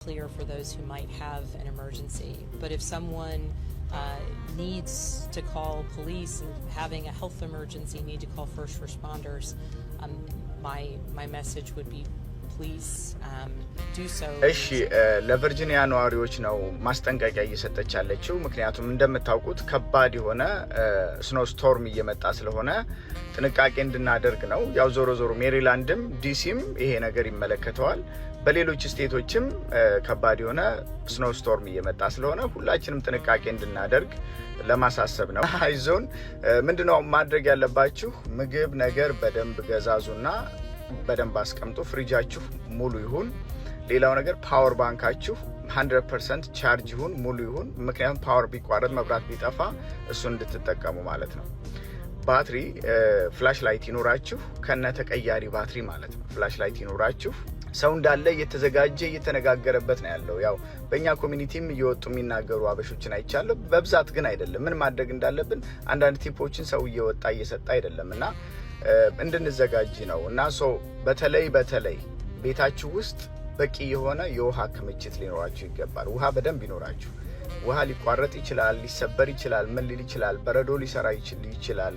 clear for those who might have an emergency. But if someone needs to call police and having a health emergency, need to call first responders, my message would be please do so. እሺ ለቨርጂኒያ ነዋሪዎች ነው ማስጠንቀቂያ እየሰጠች ያለችው ምክንያቱም እንደምታውቁት ከባድ የሆነ ስኖው ስቶርም እየመጣ ስለሆነ ጥንቃቄ እንድናደርግ ነው። ያው ዞሮ ሜሪላንድም ዲሲም ይሄ ነገር ይመለከተዋል። በሌሎች ስቴቶችም ከባድ የሆነ ስኖው ስቶርም እየመጣ ስለሆነ ሁላችንም ጥንቃቄ እንድናደርግ ለማሳሰብ ነው። አይዞን ምንድነው ማድረግ ያለባችሁ? ምግብ ነገር በደንብ ገዛዙና በደንብ አስቀምጡ። ፍሪጃችሁ ሙሉ ይሁን። ሌላው ነገር ፓወር ባንካችሁ 100% ቻርጅ ይሁን፣ ሙሉ ይሁን። ምክንያቱም ፓወር ቢቋረጥ መብራት ቢጠፋ እሱን እንድትጠቀሙ ማለት ነው። ባትሪ ፍላሽ ላይት ይኖራችሁ ከነ ተቀያሪ ባትሪ ማለት ነው። ፍላሽ ላይት ይኖራችሁ። ሰው እንዳለ እየተዘጋጀ እየተነጋገረበት ነው ያለው። ያው በእኛ ኮሚኒቲም እየወጡ የሚናገሩ አበሾችን አይቻለሁ። በብዛት ግን አይደለም። ምን ማድረግ እንዳለብን አንዳንድ ቲፖችን ሰው እየወጣ እየሰጣ አይደለምና እንድንዘጋጅ ነው። እና በተለይ ቤታችሁ ውስጥ በቂ የሆነ የውሃ ክምችት ሊኖራችሁ ይገባል። ውሃ በደንብ ይኖራችሁ። ውሃ ሊቋረጥ ይችላል፣ ሊሰበር ይችላል፣ ምን ሊል ይችላል፣ በረዶ ሊሰራ ይችላል።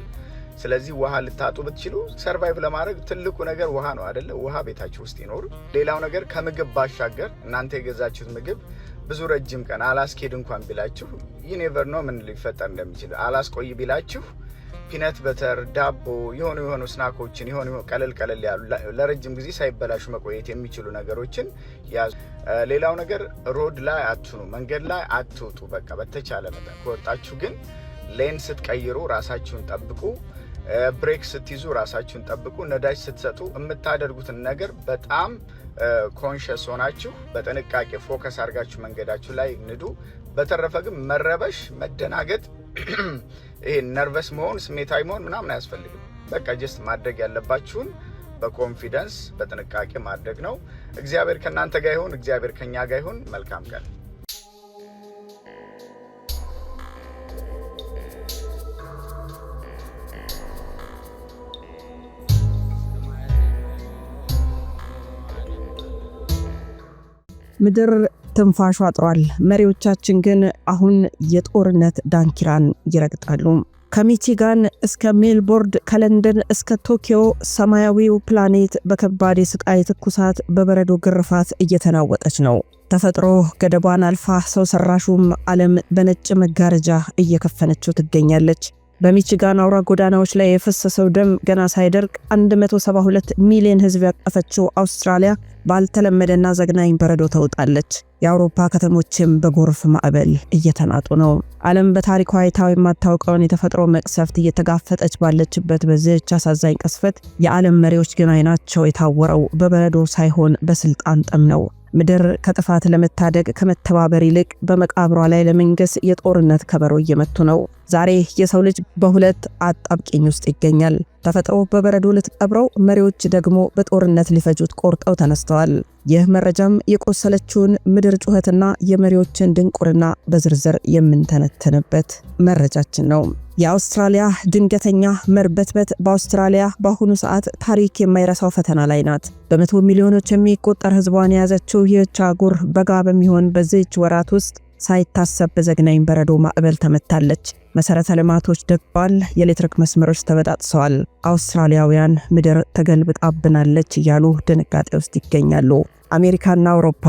ስለዚህ ውሃ ልታጡ ብትችሉ ሰርቫይቭ ለማድረግ ትልቁ ነገር ውሃ ነው አይደለ? ውሃ ቤታችሁ ውስጥ ይኖር። ሌላው ነገር ከምግብ ባሻገር እናንተ የገዛችሁት ምግብ ብዙ ረጅም ቀን አላስኬድ እንኳን ቢላችሁ ኔቨር ነው ምን ሊፈጠር እንደሚችል። አላስቆይ ቢላችሁ ፒነት በተር፣ ዳቦ፣ የሆኑ ስናኮችን የሆኑ ቀለል ያሉ ለረጅም ጊዜ ሳይበላሹ መቆየት የሚችሉ ነገሮችን ያዙ። ሌላው ነገር ሮድ ላይ አትኑ፣ መንገድ ላይ አትውጡ። በቃ በተቻለ መጠን ከወጣችሁ ግን ሌን ስትቀይሩ ራሳችሁን ጠብቁ። ብሬክ ስትይዙ ራሳችሁን ጠብቁ። ነዳጅ ስትሰጡ የምታደርጉትን ነገር በጣም ኮንሺየስ ሆናችሁ በጥንቃቄ ፎከስ አድርጋችሁ መንገዳችሁ ላይ ንዱ። በተረፈ ግን መረበሽ፣ መደናገጥ፣ ይሄ ነርቨስ መሆን፣ ስሜታዊ መሆን ምናምን አያስፈልግም። በቃ ጀስት ማድረግ ያለባችሁን በኮንፊደንስ በጥንቃቄ ማድረግ ነው። እግዚአብሔር ከናንተ ጋር ይሁን። እግዚአብሔር ከኛ ጋር ይሁን። መልካም ቀን። ምድር ትንፋሿ አጥሯል። መሪዎቻችን ግን አሁን የጦርነት ዳንኪራን ይረግጣሉ። ከሚቺጋን እስከ ሜልቦርን፣ ከለንደን እስከ ቶኪዮ ሰማያዊው ፕላኔት በከባድ የስቃይ ትኩሳት በበረዶ ግርፋት እየተናወጠች ነው። ተፈጥሮ ገደቧን አልፋ ሰው ሰራሹም ዓለም በነጭ መጋረጃ እየከፈነችው ትገኛለች። በሚቺጋን አውራ ጎዳናዎች ላይ የፈሰሰው ደም ገና ሳይደርቅ 172 ሚሊዮን ሕዝብ ያቀፈችው አውስትራሊያ ባልተለመደና ዘግናኝ በረዶ ተውጣለች። የአውሮፓ ከተሞችም በጎርፍ ማዕበል እየተናጡ ነው። ዓለም በታሪኳ አይታው የማታውቀውን የተፈጥሮ መቅሰፍት እየተጋፈጠች ባለችበት በዚህች አሳዛኝ ቅስፈት የዓለም መሪዎች ግን አይናቸው የታወረው በበረዶ ሳይሆን በስልጣን ጠም ነው። ምድር ከጥፋት ለመታደግ ከመተባበር ይልቅ በመቃብሯ ላይ ለመንገስ የጦርነት ከበሮ እየመቱ ነው። ዛሬ የሰው ልጅ በሁለት አጣብቂኝ ውስጥ ይገኛል። ተፈጥሮ በበረዶ ልትቀብረው፣ መሪዎች ደግሞ በጦርነት ሊፈጁት ቆርጠው ተነስተዋል። ይህ መረጃም የቆሰለችውን ምድር ጩኸትና የመሪዎችን ድንቁርና በዝርዝር የምንተነተንበት መረጃችን ነው። የአውስትራሊያ ድንገተኛ መርበትበት በአውስትራሊያ በአሁኑ ሰዓት ታሪክ የማይረሳው ፈተና ላይ ናት። በመቶ ሚሊዮኖች የሚቆጠር ህዝቧን የያዘችው ይህች አህጉር በጋ በሚሆን በዚህች ወራት ውስጥ ሳይታሰብ በዘግናኝ በረዶ ማዕበል ተመታለች። መሰረተ ልማቶች ደቅቀዋል። የኤሌክትሪክ መስመሮች ተበጣጥሰዋል። አውስትራሊያውያን ምድር ተገልብጣብናለች እያሉ ድንጋጤ ውስጥ ይገኛሉ። አሜሪካና አውሮፓ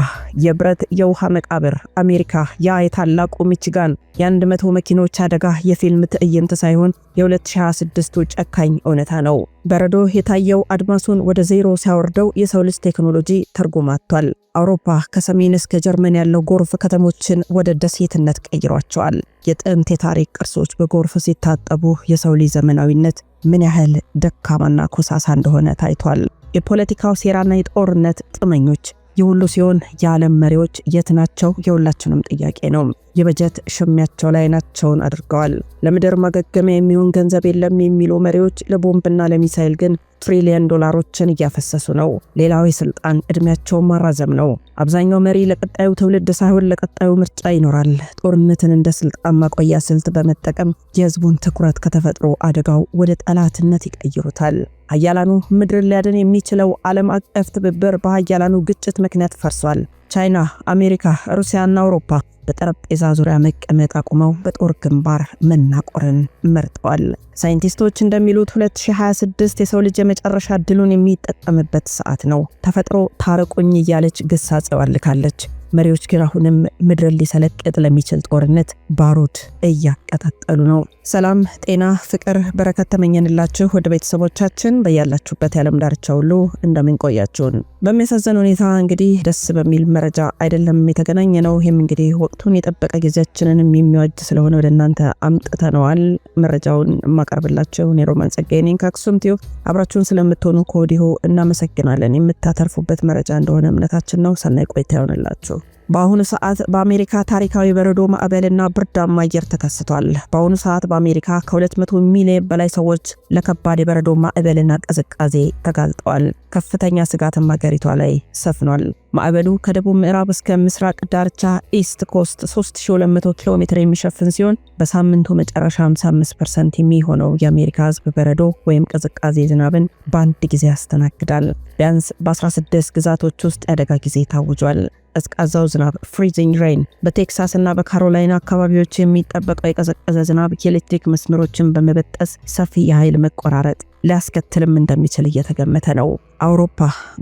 የብረት የውሃ መቃብር። አሜሪካ ያ የታላቁ ሚቺጋን የ100 መኪኖች አደጋ የፊልም ትዕይንት ሳይሆን የ2026ቱ ጨካኝ እውነታ ነው። በረዶ የታየው አድማሱን ወደ ዜሮ ሲያወርደው የሰው ልጅ ቴክኖሎጂ ትርጉም አጥቷል። አውሮፓ ከሰሜን እስከ ጀርመን ያለው ጎርፍ ከተሞችን ወደ ደሴትነት ቀይሯቸዋል። የጥንት የታሪክ ቅርሶች በጎርፍ ሲታጠቡ የሰው ልጅ ዘመናዊነት ምን ያህል ደካማና ኮሳሳ እንደሆነ ታይቷል። የፖለቲካው ሴራና የጦርነት ጥመኞች የሁሉ ሲሆን የዓለም መሪዎች የት ናቸው? የሁላችንም ጥያቄ ነው። የበጀት ሽሚያቸው ላይ ናቸውን አድርገዋል። ለምድር ማገገሚያ የሚሆን ገንዘብ የለም የሚሉ መሪዎች ለቦምብና ለሚሳኤል ግን ትሪሊየን ዶላሮችን እያፈሰሱ ነው። ሌላው የስልጣን እድሜያቸውን ማራዘም ነው። አብዛኛው መሪ ለቀጣዩ ትውልድ ሳይሆን ለቀጣዩ ምርጫ ይኖራል። ጦርነትን እንደ ስልጣን ማቆያ ስልት በመጠቀም የህዝቡን ትኩረት ከተፈጥሮ አደጋው ወደ ጠላትነት ይቀይሩታል። ሀያላኑ ምድር ሊያድን የሚችለው ዓለም አቀፍ ትብብር በሀያላኑ ግጭት ምክንያት ፈርሷል። ቻይና፣ አሜሪካ፣ ሩሲያና አውሮፓ በጠረጴዛ ዙሪያ መቀመጥ አቁመው በጦር ግንባር መናቆርን መርጠዋል። ሳይንቲስቶች እንደሚሉት 2026 የሰው ልጅ የመጨረሻ ድሉን የሚጠቀምበት ሰዓት ነው። ተፈጥሮ ታረቁኝ እያለች ግሳጼዋን ልካለች። መሪዎች ግን አሁንም ምድርን ሊሰለቅጥ ለሚችል ጦርነት ባሩድ እያቀጣጠሉ ነው። ሰላም፣ ጤና፣ ፍቅር፣ በረከት ተመኘንላችሁ ወደ ቤተሰቦቻችን በያላችሁበት የዓለም ዳርቻ ሁሉ እንደምን ቆያችሁን። በሚያሳዝን ሁኔታ እንግዲህ ደስ በሚል መረጃ አይደለም የተገናኘ ነው። ይህም እንግዲህ ወቅቱን የጠበቀ ጊዜያችንን የሚዋጅ ስለሆነ ወደ እናንተ አምጥተነዋል። መረጃውን የማቀርብላችሁ እኔ ሮማን ጸጋዬ ነኝ ከአክሱም ቲዩብ። አብራችሁን ስለምትሆኑ ከወዲሁ እናመሰግናለን። የምታተርፉበት መረጃ እንደሆነ እምነታችን ነው። ሰናይ ቆይታ ይሆንላችሁ። በአሁኑ ሰዓት በአሜሪካ ታሪካዊ በረዶ ማዕበልና ብርዳማ አየር ተከስቷል። በአሁኑ ሰዓት በአሜሪካ ከ200 ሚሊዮን በላይ ሰዎች ለከባድ የበረዶ ማዕበልና ቅዝቃዜ ተጋልጠዋል። ከፍተኛ ስጋትም ሀገሪቷ ላይ ሰፍኗል። ማዕበሉ ከደቡብ ምዕራብ እስከ ምስራቅ ዳርቻ ኢስት ኮስት 3200 ኪሎ ሜትር የሚሸፍን ሲሆን በሳምንቱ መጨረሻ 55% የሚሆነው የአሜሪካ ሕዝብ በረዶ ወይም ቅዝቃዜ ዝናብን በአንድ ጊዜ ያስተናግዳል። ቢያንስ በ16 ግዛቶች ውስጥ የአደጋ ጊዜ ታውጇል። ቀዝቃዛው ዝናብ ፍሪዚንግ ሬን በቴክሳስ እና በካሮላይና አካባቢዎች የሚጠበቀው የቀዘቀዘ ዝናብ የኤሌክትሪክ መስመሮችን በመበጠስ ሰፊ የኃይል መቆራረጥ ሊያስከትልም እንደሚችል እየተገመተ ነው። አውሮፓ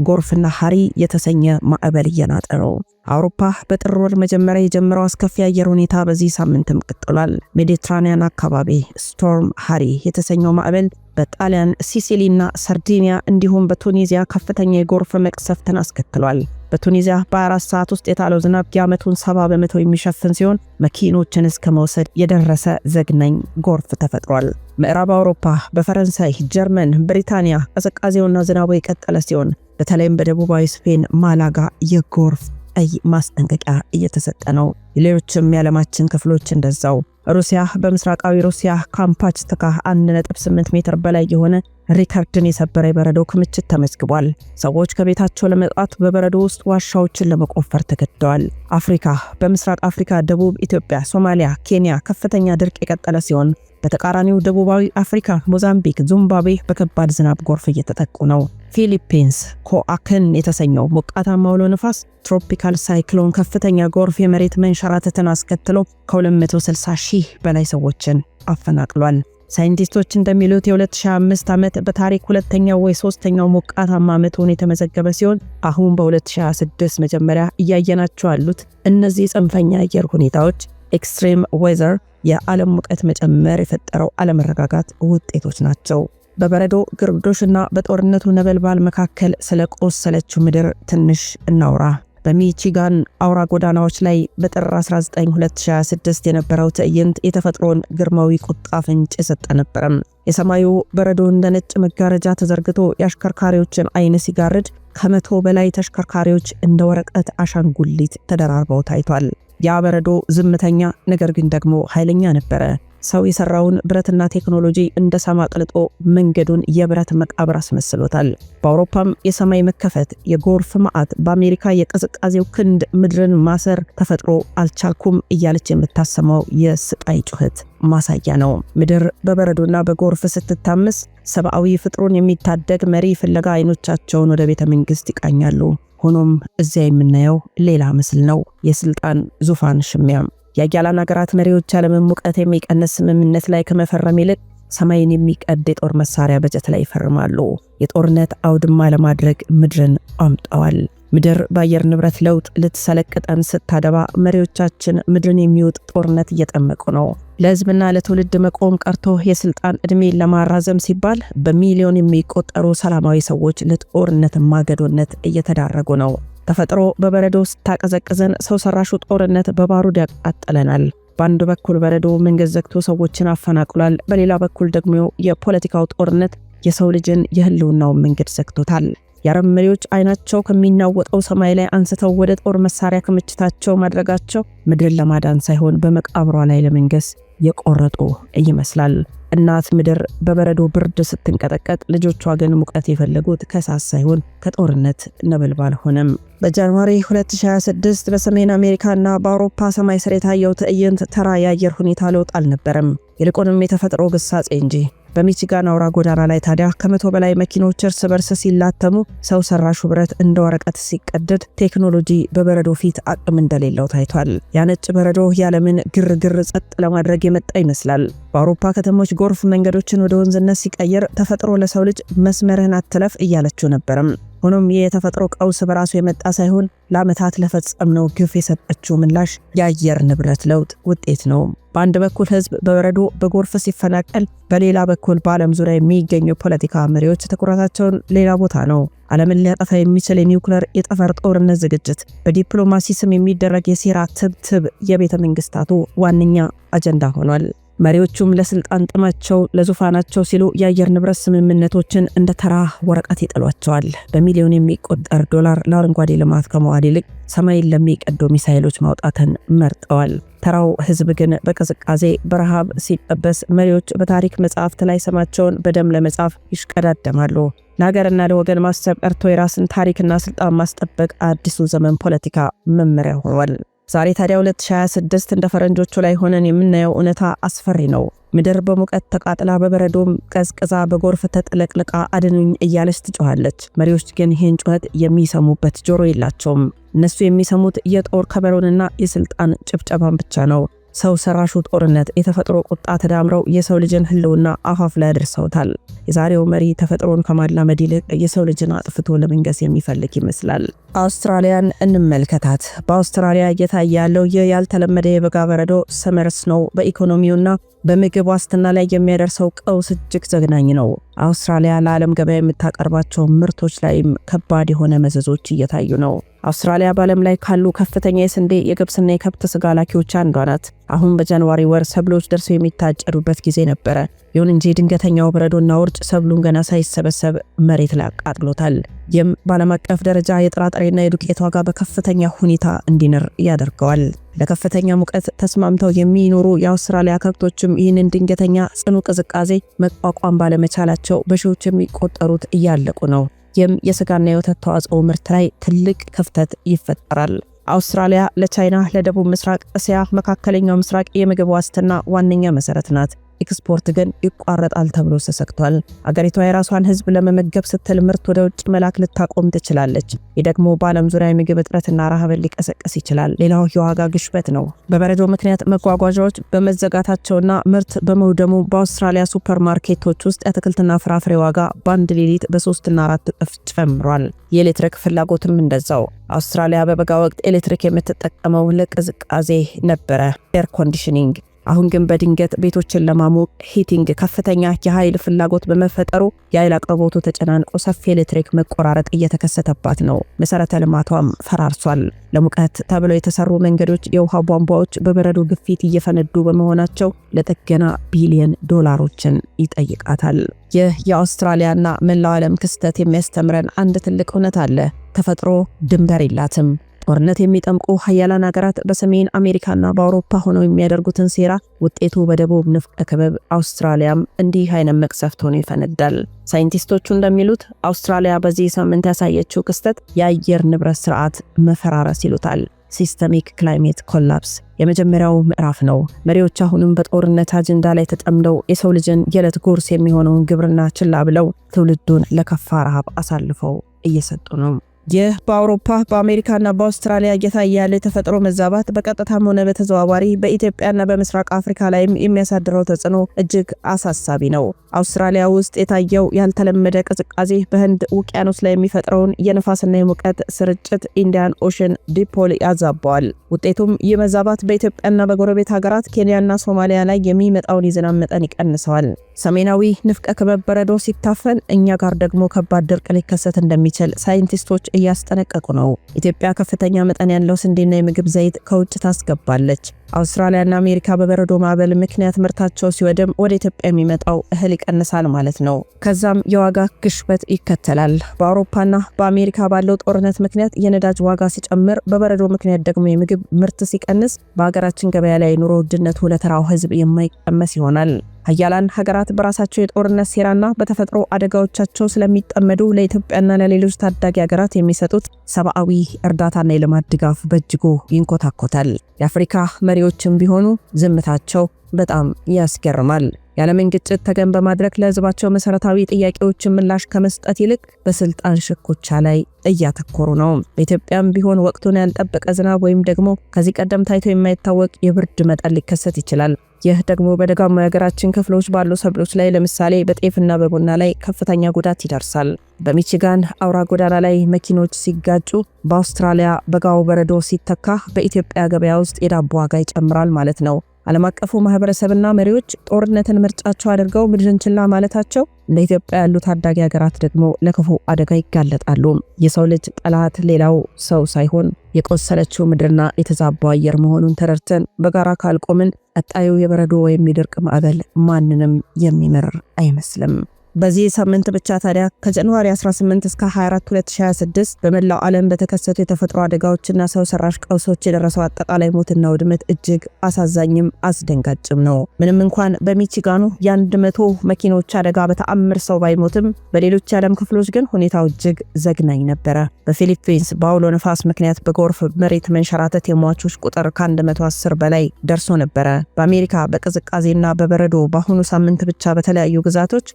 ጎርፍና ሃሪ የተሰኘ ማዕበል እየናጠ ነው። አውሮፓ በጥር ወር መጀመሪያ የጀመረው አስከፊ አየር ሁኔታ በዚህ ሳምንትም ቀጥሏል። ሜዲትራኒያን አካባቢ ስቶርም ሃሪ የተሰኘው ማዕበል በጣሊያን ሲሲሊና ሳርዲኒያ እንዲሁም በቱኒዚያ ከፍተኛ የጎርፍ መቅሰፍትን አስከትሏል። በቱኒዚያ በ4 ሰዓት ውስጥ የጣለው ዝናብ የዓመቱን 70% የሚሸፍን ሲሆን መኪኖችን እስከ መውሰድ የደረሰ ዘግናኝ ጎርፍ ተፈጥሯል። ምዕራብ አውሮፓ በፈረንሳይ፣ ጀርመን፣ ብሪታንያ ቅዝቃዜውና ዝናቡ የቀጠለ ሲሆን በተለይም በደቡባዊ ስፔን ማላጋ የጎርፍ ቀይ ማስጠንቀቂያ እየተሰጠ ነው። ሌሎችም የዓለማችን ክፍሎች እንደዛው። ሩሲያ በምስራቃዊ ሩሲያ ካምፓችትካ 1.8 ሜትር በላይ የሆነ ሪከርድን የሰበረ የበረዶ ክምችት ተመዝግቧል። ሰዎች ከቤታቸው ለመውጣት በበረዶ ውስጥ ዋሻዎችን ለመቆፈር ተገደዋል። አፍሪካ በምስራቅ አፍሪካ፣ ደቡብ ኢትዮጵያ፣ ሶማሊያ፣ ኬንያ ከፍተኛ ድርቅ የቀጠለ ሲሆን በተቃራኒው ደቡባዊ አፍሪካ፣ ሞዛምቢክ፣ ዚምባብዌ በከባድ ዝናብ ጎርፍ እየተጠቁ ነው። ፊሊፒንስ ኮአክን የተሰኘው ሞቃታማ አውሎ ነፋስ ትሮፒካል ሳይክሎን ከፍተኛ ጎርፍ የመሬት መንሸራተትን አስከትሎ ከ260 ሺህ በላይ ሰዎችን አፈናቅሏል። ሳይንቲስቶች እንደሚሉት የ2025 ዓመት በታሪክ ሁለተኛው ወይ ሶስተኛው ሞቃታማ ዓመት ሆኖ የተመዘገበ ሲሆን አሁን በ2026 መጀመሪያ እያየናቸው ያሉት እነዚህ ጽንፈኛ አየር ሁኔታዎች ኤክስትሪም ዌዘር የዓለም ሙቀት መጨመር የፈጠረው አለመረጋጋት ውጤቶች ናቸው። በበረዶ ግርዶሽና በጦርነቱ ነበልባል መካከል ስለቆሰለችው ምድር ትንሽ እናውራ። በሚቺጋን አውራ ጎዳናዎች ላይ በጥር 19 2026 የነበረው ትዕይንት የተፈጥሮን ግርማዊ ቁጣ ፍንጭ የሰጠ ነበረም። የሰማዩ በረዶ እንደ ነጭ መጋረጃ ተዘርግቶ የአሽከርካሪዎችን አይን ሲጋርድ ከ100 በላይ ተሽከርካሪዎች እንደ ወረቀት አሻንጉሊት ተደራርበው ታይቷል። ያ በረዶ ዝምተኛ ነገር ግን ደግሞ ኃይለኛ ነበረ። ሰው የሰራውን ብረትና ቴክኖሎጂ እንደ ሰማ ቅልጦ መንገዱን የብረት መቃብር አስመስሎታል። በአውሮፓም የሰማይ መከፈት፣ የጎርፍ መዓት፣ በአሜሪካ የቅዝቃዜው ክንድ ምድርን ማሰር ተፈጥሮ አልቻልኩም እያለች የምታሰማው የስቃይ ጩኸት ማሳያ ነው። ምድር በበረዶና በጎርፍ ስትታመስ ሰብአዊ ፍጥሩን የሚታደግ መሪ ፍለጋ አይኖቻቸውን ወደ ቤተ መንግስት ይቃኛሉ። ሆኖም እዚያ የምናየው ሌላ ምስል ነው። የስልጣን ዙፋን ሽሚያም የአያላን ሀገራት መሪዎች ዓለምን ሙቀት የሚቀንስ ስምምነት ላይ ከመፈረም ይልቅ ሰማይን የሚቀድ የጦር መሳሪያ በጀት ላይ ይፈርማሉ። የጦርነት አውድማ ለማድረግ ምድርን አምጠዋል። ምድር በአየር ንብረት ለውጥ ልትሰለቅጠን ስታደባ መሪዎቻችን ምድርን የሚውጥ ጦርነት እየጠመቁ ነው። ለሕዝብና ለትውልድ መቆም ቀርቶ የስልጣን ዕድሜን ለማራዘም ሲባል በሚሊዮን የሚቆጠሩ ሰላማዊ ሰዎች ለጦርነት ማገዶነት እየተዳረጉ ነው። ተፈጥሮ በበረዶ ስታቀዘቅዘን ሰው ሰራሹ ጦርነት በባሩድ ያቃጠለናል። በአንድ በኩል በረዶ መንገድ ዘግቶ ሰዎችን አፈናቅሏል። በሌላ በኩል ደግሞ የፖለቲካው ጦርነት የሰው ልጅን የህልውናውን መንገድ ዘግቶታል። የአረብ መሪዎች አይናቸው ከሚናወጠው ሰማይ ላይ አንስተው ወደ ጦር መሳሪያ ክምችታቸው ማድረጋቸው ምድርን ለማዳን ሳይሆን በመቃብሯ ላይ ለመንገስ የቆረጡ ይመስላል። እናት ምድር በበረዶ ብርድ ስትንቀጠቀጥ ልጆቿ ግን ሙቀት የፈለጉት ከእሳት ሳይሆን ከጦርነት ነበልባል ሆነም። በጃንዋሪ 2026 በሰሜን አሜሪካና በአውሮፓ ሰማይ ስር የታየው ትዕይንት ተራ የአየር ሁኔታ ለውጥ አልነበረም። ይልቁንም የተፈጥሮ ግሳጼ እንጂ። በሚቺጋን አውራ ጎዳና ላይ ታዲያ ከ100 በላይ መኪኖች እርስ በርስ ሲላተሙ ሰው ሰራሹ ብረት እንደ ወረቀት ሲቀደድ ቴክኖሎጂ በበረዶ ፊት አቅም እንደሌለው ታይቷል። ያነጭ በረዶ ያለምን ግርግር ጸጥ ለማድረግ የመጣ ይመስላል። በአውሮፓ ከተሞች ጎርፍ መንገዶችን ወደ ወንዝነት ሲቀየር ተፈጥሮ ለሰው ልጅ መስመርህን አትለፍ እያለችው ነበርም። ሆኖም የተፈጥሮ ቀውስ በራሱ የመጣ ሳይሆን ለዓመታት ለፈጸምነው ግፍ የሰጠችው ምላሽ የአየር ንብረት ለውጥ ውጤት ነው። በአንድ በኩል ህዝብ በበረዶ በጎርፍ ሲፈናቀል፣ በሌላ በኩል በዓለም ዙሪያ የሚገኙ ፖለቲካ መሪዎች ትኩረታቸውን ሌላ ቦታ ነው። ዓለምን ሊያጠፋ የሚችል የኒውክሌር የጠፈር ጦርነት ዝግጅት፣ በዲፕሎማሲ ስም የሚደረግ የሴራ ትብትብ የቤተ መንግስታቱ ዋነኛ አጀንዳ ሆኗል። መሪዎቹም ለስልጣን ጥማቸው ለዙፋናቸው ሲሉ የአየር ንብረት ስምምነቶችን እንደ ተራ ወረቀት ይጥሏቸዋል። በሚሊዮን የሚቆጠር ዶላር ለአረንጓዴ ልማት ከመዋል ይልቅ ሰማይን ለሚቀዱ ሚሳኤሎች ማውጣትን መርጠዋል። ተራው ህዝብ ግን በቅዝቃዜ በረሃብ ሲጠበስ መሪዎች በታሪክ መጽሐፍት ላይ ስማቸውን በደም ለመጻፍ ይሽቀዳደማሉ። ለሀገርና ለወገን ማሰብ ቀርቶ የራስን ታሪክና ስልጣን ማስጠበቅ አዲሱ ዘመን ፖለቲካ መመሪያ ሆኗል። ዛሬ ታዲያ 2026 እንደ ፈረንጆቹ ላይ ሆነን የምናየው እውነታ አስፈሪ ነው። ምድር በሙቀት ተቃጥላ በበረዶም ቀዝቅዛ በጎርፍ ተጥለቅልቃ አድኑኝ እያለች ትጮኻለች። መሪዎች ግን ይህን ጩኸት የሚሰሙበት ጆሮ የላቸውም። እነሱ የሚሰሙት የጦር ከበሮንና የስልጣን ጭብጨባን ብቻ ነው። ሰው ሰራሹ ጦርነት፣ የተፈጥሮ ቁጣ ተዳምረው የሰው ልጅን ህልውና አፋፍ ላይ አድርሰውታል። የዛሬው መሪ ተፈጥሮን ከማላመድ ይልቅ የሰው ልጅን አጥፍቶ ለመንገስ የሚፈልግ ይመስላል። አውስትራሊያን እንመልከታት። በአውስትራሊያ እየታየ ያለው ይህ ያልተለመደ የበጋ በረዶ ሰመር ስኖው በኢኮኖሚውና በምግብ ዋስትና ላይ የሚያደርሰው ቀውስ እጅግ ዘግናኝ ነው። አውስትራሊያ ለዓለም ገበያ የምታቀርባቸው ምርቶች ላይም ከባድ የሆነ መዘዞች እየታዩ ነው። አውስትራሊያ በዓለም ላይ ካሉ ከፍተኛ የስንዴ የገብስና የከብት ስጋ ላኪዎች አንዷ ናት። አሁን በጃንዋሪ ወር ሰብሎች ደርሰው የሚታጨዱበት ጊዜ ነበረ። ይሁን እንጂ ድንገተኛው በረዶና ውርጭ ሰብሉን ገና ሳይሰበሰብ መሬት ላይ አቃጥሎታል። ይህም በዓለም አቀፍ ደረጃ የጥራጥሬና የዱቄት ዋጋ በከፍተኛ ሁኔታ እንዲንር ያደርገዋል። ለከፍተኛ ሙቀት ተስማምተው የሚኖሩ የአውስትራሊያ ከብቶችም ይህንን ድንገተኛ ጽኑ ቅዝቃዜ መቋቋም ባለመቻላቸው በሺዎች የሚቆጠሩት እያለቁ ነው። ይህም የስጋና የወተት ተዋጽኦ ምርት ላይ ትልቅ ክፍተት ይፈጠራል። አውስትራሊያ ለቻይና፣ ለደቡብ ምስራቅ እስያ፣ መካከለኛው ምስራቅ የምግብ ዋስትና ዋነኛ መሰረት ናት። ኤክስፖርት ግን ይቋረጣል ተብሎ ተሰግቷል። አገሪቷ የራሷን ህዝብ ለመመገብ ስትል ምርት ወደ ውጭ መላክ ልታቆም ትችላለች። ይህ ደግሞ በዓለም ዙሪያ የምግብ እጥረትና ረሃብን ሊቀሰቀስ ይችላል። ሌላው የዋጋ ግሽበት ነው። በበረዶ ምክንያት መጓጓዣዎች በመዘጋታቸውና ምርት በመውደሙ በአውስትራሊያ ሱፐርማርኬቶች ውስጥ የአትክልትና ፍራፍሬ ዋጋ በአንድ ሌሊት በ3 እና 4 እጥፍ ጨምሯል። የኤሌክትሪክ ፍላጎትም እንደዛው። አውስትራሊያ በበጋ ወቅት ኤሌክትሪክ የምትጠቀመው ለቅዝቃዜ ነበረ፣ ኤር ኮንዲሽኒንግ። አሁን ግን በድንገት ቤቶችን ለማሞቅ ሂቲንግ ከፍተኛ የኃይል ፍላጎት በመፈጠሩ የኃይል አቅርቦቱ ተጨናንቆ ሰፊ ኤሌክትሪክ መቆራረጥ እየተከሰተባት ነው። መሰረተ ልማቷም ፈራርሷል። ለሙቀት ተብለው የተሰሩ መንገዶች፣ የውሃ ቧንቧዎች በበረዶ ግፊት እየፈነዱ በመሆናቸው ለጥገና ቢሊዮን ዶላሮችን ይጠይቃታል። ይህ የአውስትራሊያና መላው ዓለም ክስተት የሚያስተምረን አንድ ትልቅ እውነት አለ። ተፈጥሮ ድንበር የላትም። ጦርነት የሚጠምቁ ሀያላን ሀገራት በሰሜን አሜሪካና በአውሮፓ ሆነው የሚያደርጉትን ሴራ ውጤቱ በደቡብ ንፍቀ ክበብ አውስትራሊያም እንዲህ አይነት መቅሰፍት ሆኖ ይፈነዳል። ሳይንቲስቶቹ እንደሚሉት አውስትራሊያ በዚህ ሳምንት ያሳየችው ክስተት የአየር ንብረት ስርዓት መፈራረስ ይሉታል። ሲስተሚክ ክላይሜት ኮላፕስ የመጀመሪያው ምዕራፍ ነው። መሪዎች አሁንም በጦርነት አጀንዳ ላይ ተጠምደው የሰው ልጅን የዕለት ጉርስ የሚሆነውን ግብርና ችላ ብለው ትውልዱን ለከፋ ረሃብ አሳልፈው እየሰጡ ነው። ይህ በአውሮፓ በአሜሪካና በአውስትራሊያ እየታየ ያለ የተፈጥሮ መዛባት በቀጥታም ሆነ በተዘዋዋሪ በኢትዮጵያና በምስራቅ አፍሪካ ላይም የሚያሳድረው ተጽዕኖ እጅግ አሳሳቢ ነው። አውስትራሊያ ውስጥ የታየው ያልተለመደ ቅዝቃዜ በህንድ ውቅያኖስ ላይ የሚፈጥረውን የንፋስና የሙቀት ስርጭት ኢንዲያን ኦሽን ዲፖል ያዛባዋል። ውጤቱም ይህ መዛባት በኢትዮጵያና በጎረቤት ሀገራት ኬንያና ሶማሊያ ላይ የሚመጣውን የዝናብ መጠን ይቀንሰዋል። ሰሜናዊ ንፍቀ ክበብ በረዶ ሲታፈን እኛ ጋር ደግሞ ከባድ ድርቅ ሊከሰት እንደሚችል ሳይንቲስቶች እያስጠነቀቁ ነው። ኢትዮጵያ ከፍተኛ መጠን ያለው ስንዴና የምግብ ዘይት ከውጭ ታስገባለች። አውስትራሊያና አሜሪካ በበረዶ ማዕበል ምክንያት ምርታቸው ሲወድም ወደ ኢትዮጵያ የሚመጣው እህል ይቀንሳል ማለት ነው። ከዛም የዋጋ ግሽበት ይከተላል። በአውሮፓና በአሜሪካ ባለው ጦርነት ምክንያት የነዳጅ ዋጋ ሲጨምር፣ በበረዶ ምክንያት ደግሞ የምግብ ምርት ሲቀንስ፣ በሀገራችን ገበያ ላይ ኑሮ ውድነቱ ለተራው ህዝብ የማይቀመስ ይሆናል። ሀያላን ሀገራት በራሳቸው የጦርነት ሴራና በተፈጥሮ አደጋዎቻቸው ስለሚጠመዱ ለኢትዮጵያና ለሌሎች ታዳጊ ሀገራት የሚሰጡት ሰብአዊ እርዳታና የልማት ድጋፍ በእጅጉ ይንኮታኮታል። የአፍሪካ መሪዎችም ቢሆኑ ዝምታቸው በጣም ያስገርማል። ያለምን ግጭት ተገን በማድረግ ለህዝባቸው መሰረታዊ ጥያቄዎችን ምላሽ ከመስጠት ይልቅ በስልጣን ሽኩቻ ላይ እያተኮሩ ነው። በኢትዮጵያም ቢሆን ወቅቱን ያልጠበቀ ዝናብ ወይም ደግሞ ከዚህ ቀደም ታይቶ የማይታወቅ የብርድ መጠን ሊከሰት ይችላል። ይህ ደግሞ በደጋማ የሀገራችን ክፍሎች ባሉ ሰብሎች ላይ ለምሳሌ በጤፍና በቡና ላይ ከፍተኛ ጉዳት ይደርሳል። በሚቺጋን አውራ ጎዳና ላይ መኪኖች ሲጋጩ፣ በአውስትራሊያ በጋው በረዶ ሲተካ በኢትዮጵያ ገበያ ውስጥ የዳቦ ዋጋ ይጨምራል ማለት ነው። ዓለም አቀፉ ማህበረሰብና መሪዎች ጦርነትን ምርጫቸው አድርገው ምድርን ችላ ማለታቸው እንደ ኢትዮጵያ ያሉ ታዳጊ ሀገራት ደግሞ ለክፉ አደጋ ይጋለጣሉ። የሰው ልጅ ጠላት ሌላው ሰው ሳይሆን የቆሰለችው ምድርና የተዛባው አየር መሆኑን ተረድተን በጋራ ካልቆምን ቀጣዩ የበረዶ ወይም የድርቅ ማዕበል ማንንም የሚመር አይመስልም። በዚህ ሳምንት ብቻ ታዲያ ከጃንዋሪ 18 እስከ 24 2026 በመላው ዓለም በተከሰቱ የተፈጥሮ አደጋዎችና ሰው ሰራሽ ቀውሶች የደረሰው አጠቃላይ ሞትና ውድመት እጅግ አሳዛኝም አስደንጋጭም ነው። ምንም እንኳን በሚቺጋኑ የ100 መኪኖች አደጋ በተአምር ሰው ባይሞትም በሌሎች የዓለም ክፍሎች ግን ሁኔታው እጅግ ዘግናኝ ነበረ። በፊሊፒንስ በአውሎ ነፋስ ምክንያት በጎርፍ መሬት መንሸራተት የሟቾች ቁጥር ከ110 በላይ ደርሶ ነበረ። በአሜሪካ በቅዝቃዜና በበረዶ በአሁኑ ሳምንት ብቻ በተለያዩ ግዛቶች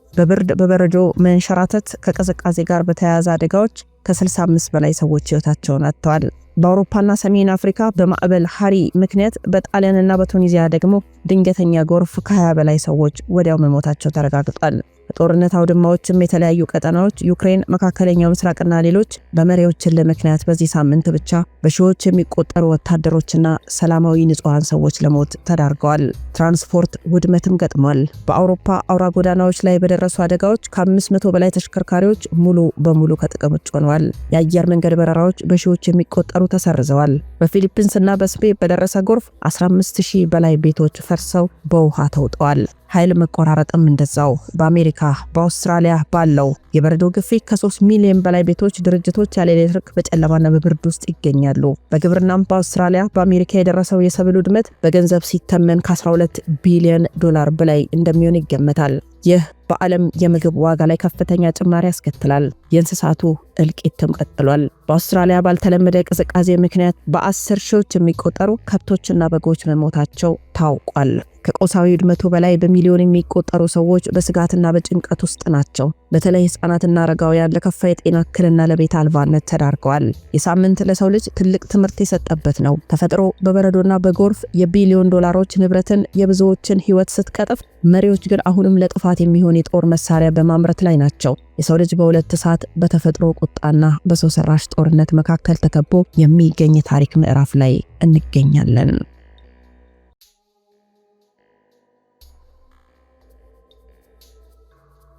በበረዶ መንሸራተት ከቅዝቃዜ ጋር በተያያዘ አደጋዎች ከ65 በላይ ሰዎች ህይወታቸውን አጥተዋል። በአውሮፓና ሰሜን አፍሪካ በማዕበል ሃሪ ምክንያት በጣሊያንና በቱኒዚያ ደግሞ ድንገተኛ ጎርፍ ከ20 በላይ ሰዎች ወዲያው መሞታቸው ተረጋግጧል። በጦርነት አውድማዎችም የተለያዩ ቀጠናዎች ዩክሬን፣ መካከለኛው ምስራቅና ሌሎች በመሪዎች ምክንያት በዚህ ሳምንት ብቻ በሺዎች የሚቆጠሩ ወታደሮችና ሰላማዊ ንጹሃን ሰዎች ለሞት ተዳርገዋል። ትራንስፖርት ውድመትም ገጥሟል። በአውሮፓ አውራ ጎዳናዎች ላይ በደረሱ አደጋዎች ከ500 በላይ ተሽከርካሪዎች ሙሉ በሙሉ ከጥቅም ውጭ ሆነዋል። የአየር መንገድ በረራዎች በሺዎች የሚቆጠሩ ተሰርዘዋል። በፊሊፒንስና በስፔን በደረሰ ጎርፍ 15000 በላይ ቤቶች ፈርሰው በውሃ ተውጠዋል። ኃይል መቆራረጥም እንደዛው። በአሜሪካ በአውስትራሊያ ባለው የበረዶ ግፊት ከ3 ሚሊዮን በላይ ቤቶች፣ ድርጅቶች ያለ ኤሌክትሪክ በጨለማና በብርድ ውስጥ ይገኛሉ። በግብርናም በአውስትራሊያ በአሜሪካ የደረሰው የሰብል ውድመት በገንዘብ ሲተመን ከ12 ቢሊዮን ዶላር በላይ እንደሚሆን ይገመታል። ይህ በዓለም የምግብ ዋጋ ላይ ከፍተኛ ጭማሪ ያስከትላል። የእንስሳቱ እልቂትም ቀጥሏል። በአውስትራሊያ ባልተለመደ ቅዝቃዜ ምክንያት በ10 ሺዎች የሚቆጠሩ ከብቶችና በጎች መሞታቸው ታውቋል። ከቆሳዊ ውድመቱ በላይ በሚሊዮን የሚቆጠሩ ሰዎች በስጋትና በጭንቀት ውስጥ ናቸው። በተለይ ህፃናትና አረጋውያን ለከፋ የጤና እክልና ለቤት አልባነት ተዳርገዋል። የሳምንት ለሰው ልጅ ትልቅ ትምህርት የሰጠበት ነው። ተፈጥሮ በበረዶና በጎርፍ የቢሊዮን ዶላሮች ንብረትን የብዙዎችን ህይወት ስትቀጥፍ፣ መሪዎች ግን አሁንም ለጥፋት የሚሆን የጦር መሳሪያ በማምረት ላይ ናቸው። የሰው ልጅ በሁለት እሳት፣ በተፈጥሮ ቁጣና በሰው ሰራሽ ጦርነት መካከል ተከቦ የሚገኝ ታሪክ ምዕራፍ ላይ እንገኛለን።